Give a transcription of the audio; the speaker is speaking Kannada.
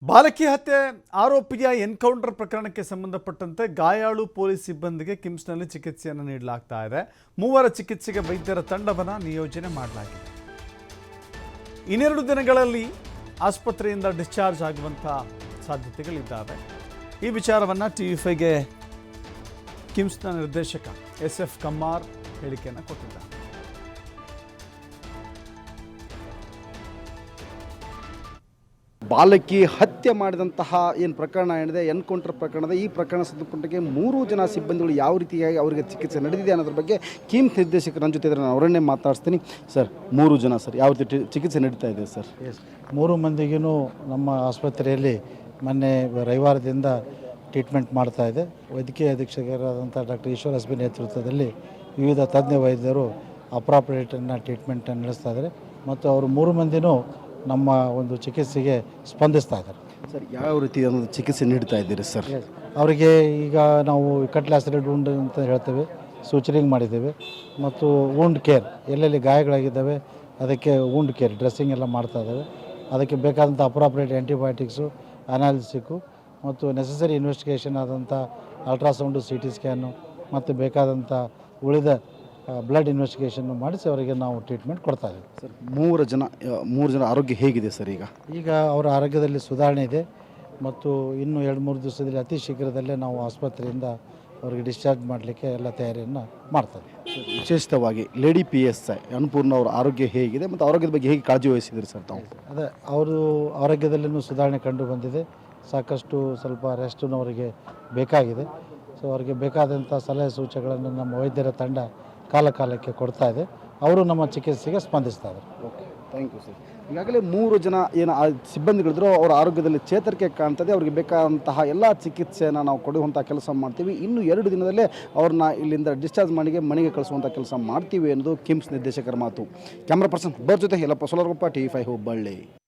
ಬಾಲಕಿ ಹತ್ಯೆ ಆರೋಪಿಯ ಎನ್ಕೌಂಟರ್ ಪ್ರಕರಣಕ್ಕೆ ಸಂಬಂಧಪಟ್ಟಂತೆ ಗಾಯಾಳು ಪೊಲೀಸ್ ಸಿಬ್ಬಂದಿಗೆ ಕಿಮ್ಸ್ನಲ್ಲಿ ಚಿಕಿತ್ಸೆಯನ್ನು ನೀಡಲಾಗ್ತಾ ಇದೆ. ಮೂವರ ಚಿಕಿತ್ಸೆಗೆ ವೈದ್ಯರ ತಂಡವನ್ನು ನಿಯೋಜನೆ ಮಾಡಲಾಗಿದೆ. ಇನ್ನೆರಡು ದಿನಗಳಲ್ಲಿ ಆಸ್ಪತ್ರೆಯಿಂದ ಡಿಸ್ಚಾರ್ಜ್ ಆಗುವಂಥ ಸಾಧ್ಯತೆಗಳಿದ್ದಾವೆ. ಈ ವಿಚಾರವನ್ನು TV5ಗೆ ಕಿಮ್ಸ್ನ ನಿರ್ದೇಶಕ SF ಕಮ್ಮಾರ್ ಹೇಳಿಕೆಯನ್ನು ಕೊಟ್ಟಿದ್ದಾರೆ. ಬಾಲಕಿ ಹತ್ಯೆ ಮಾಡಿದಂತಹ ಏನು ಪ್ರಕರಣ ಏನಿದೆ ಎನ್ಕೌಂಟರ್ ಪ್ರಕರಣದ ಈ ಪ್ರಕರಣ ಸಂಬಂಧಪಟ್ಟಂಗೆ 3 ಜನ ಸಿಬ್ಬಂದಿಗಳು ಯಾವ ರೀತಿಯಾಗಿ ಅವರಿಗೆ ಚಿಕಿತ್ಸೆ ನಡೆದಿದೆ ಅನ್ನೋದ್ರ ಬಗ್ಗೆ ಕಿಮ್ಸ್ ನಿರ್ದೇಶಕರು ನನ್ನ ಜೊತೆ ಇದ್ದಾರೆ. ನಾನು ಅವರನ್ನೇ ಮಾತಾಡ್ತೀನಿ. ಸರ್, 3 ಜನ ಸರ್ ಯಾವ ರೀತಿ ಚಿಕಿತ್ಸೆ ನಡೀತಾ ಇದೆ ಸರ್? 3 ಮಂದಿಗೂ ನಮ್ಮ ಆಸ್ಪತ್ರೆಯಲ್ಲಿ ಮೊನ್ನೆ ರವಿವಾರದಿಂದ ಟ್ರೀಟ್ಮೆಂಟ್ ಮಾಡ್ತಾ ಇದೆ. ವೈದ್ಯಕೀಯ ಅಧೀಕ್ಷಕರಾದಂಥ ಡಾಕ್ಟರ್ ಈಶ್ವರ್ ಎಸ್ ಬಿ ನೇತೃತ್ವದಲ್ಲಿ ವಿವಿಧ ತಜ್ಞ ವೈದ್ಯರು ಅಪ್ರಾಪ್ರಿಯೇಟನ್ನು ಟ್ರೀಟ್ಮೆಂಟನ್ನು ನಡೆಸ್ತಾ ಇದ್ದಾರೆ ಮತ್ತು ಅವರು 3 ಮಂದಿನೂ ನಮ್ಮ ಒಂದು ಚಿಕಿತ್ಸೆಗೆ ಸ್ಪಂದಿಸ್ತಾ ಇದ್ದಾರೆ. ಸರ್, ಯಾವ ರೀತಿ ಚಿಕಿತ್ಸೆ ನೀಡ್ತಾ ಇದ್ದೀರಿ ಸರ್? ಅವರಿಗೆ ಈಗ ನಾವು ಕಟ್ಲಾಸೆಡ್ ವುಂಡ್ ಅಂತ ಹೇಳ್ತೇವೆ, ಸೂಚರಿಂಗ್ ಮಾಡಿದ್ದೇವೆ ಮತ್ತು ವೂಂಡ್ ಕೇರ್ ಎಲ್ಲೆಲ್ಲಿ ಗಾಯಗಳಾಗಿದ್ದಾವೆ ಅದಕ್ಕೆ ವೂಂಡ್ ಕೇರ್ ಡ್ರೆಸ್ಸಿಂಗ್ ಎಲ್ಲ ಮಾಡ್ತಾ ಇದ್ದಾವೆ. ಅದಕ್ಕೆ ಬೇಕಾದಂಥ ಅಪ್ರಾಪ್ರಿಯೇಟ್ ಆ್ಯಂಟಿಬಯೋಟಿಕ್ಸು, ಅನಾಲಿಸಿಕ್ಕು ಮತ್ತು ನೆಸಸರಿ ಇನ್ವೆಸ್ಟಿಗೇಷನ್ ಆದಂಥ ಅಲ್ಟ್ರಾಸೌಂಡು, CT ಸ್ಕ್ಯಾನು ಮತ್ತು ಬೇಕಾದಂಥ ಉಳಿದ ಬ್ಲಡ್ ಇನ್ವೆಸ್ಟಿಗೇಷನ್ನು ಮಾಡಿಸಿ ಅವರಿಗೆ ನಾವು ಟ್ರೀಟ್ಮೆಂಟ್ ಕೊಡ್ತಾ ಇದ್ದೀವಿ. ಸರ್, 3 ಜನ ಆರೋಗ್ಯ ಹೇಗಿದೆ ಸರ್? ಈಗ ಅವರ ಆರೋಗ್ಯದಲ್ಲಿ ಸುಧಾರಣೆ ಇದೆ ಮತ್ತು ಇನ್ನು 2-3 ದಿವಸದಲ್ಲಿ ಅತಿ ಶೀಘ್ರದಲ್ಲೇ ನಾವು ಆಸ್ಪತ್ರೆಯಿಂದ ಅವರಿಗೆ ಡಿಸ್ಚಾರ್ಜ್ ಮಾಡಲಿಕ್ಕೆ ಎಲ್ಲ ತಯಾರಿಯನ್ನು ಮಾಡ್ತಾರೆ. ವಿಶೇಷವಾಗಿ ಲೇಡಿ PSI ಅನ್ನಪೂರ್ಣ ಅವರ ಆರೋಗ್ಯ ಹೇಗಿದೆ ಮತ್ತು ಆರೋಗ್ಯದ ಬಗ್ಗೆ ಹೇಗೆ ಕಾಳಜಿ ವಹಿಸಿದ್ರಿ ಸರ್ ತಾವು? ಅದೇ ಅವರು ಆರೋಗ್ಯದಲ್ಲಿಯೂ ಸುಧಾರಣೆ ಕಂಡು ಬಂದಿದೆ. ಸಾಕಷ್ಟು ಸ್ವಲ್ಪ ರೆಸ್ಟನ್ನು ಅವರಿಗೆ ಬೇಕಾಗಿದೆ. ಸೊ ಅವರಿಗೆ ಬೇಕಾದಂಥ ಸಲಹೆ ಸೂಚನೆಗಳನ್ನು ನಮ್ಮ ವೈದ್ಯರ ತಂಡ ಕಾಲಕ್ಕೆ ಕೊಡ್ತಾ ಇದೆ. ಅವರು ನಮ್ಮ ಚಿಕಿತ್ಸೆಗೆ ಸ್ಪಂದಿಸ್ತಾ ಇದ್ದಾರೆ. Okay, thank you sir. ಈಗಾಗಲೇ 3 ಜನ ಏನು ಸಿಬ್ಬಂದಿಗಳಿದ್ರು ಅವರ ಆರೋಗ್ಯದಲ್ಲಿ ಚೇತರಿಕೆ ಕಾಣ್ತದೆ. ಅವರಿಗೆ ಬೇಕಾದಂತಹ ಎಲ್ಲ ಚಿಕಿತ್ಸೆಯನ್ನು ನಾವು ಕೊಡುವಂಥ ಕೆಲಸ ಮಾಡ್ತೀವಿ. ಇನ್ನು 2 ದಿನದಲ್ಲೇ ಅವ್ರನ್ನ ಇಲ್ಲಿಂದ ಡಿಸ್ಚಾರ್ಜ್ ಮನೆಗೆ ಕಳಿಸುವಂಥ ಕೆಲಸ ಮಾಡ್ತೀವಿ ಅನ್ನೋದು ಕಿಮ್ಸ್ ನಿರ್ದೇಶಕರ ಮಾತು. ಕ್ಯಾಮ್ರಾ ಪರ್ಸನ್ ಬರ್ ಜೊತೆ ಯಲ್ಲಪ್ಪ ಸೋಲರಗೊಪ್ಪ, TV5 ಹುಬ್ಬಳ್ಳಿ.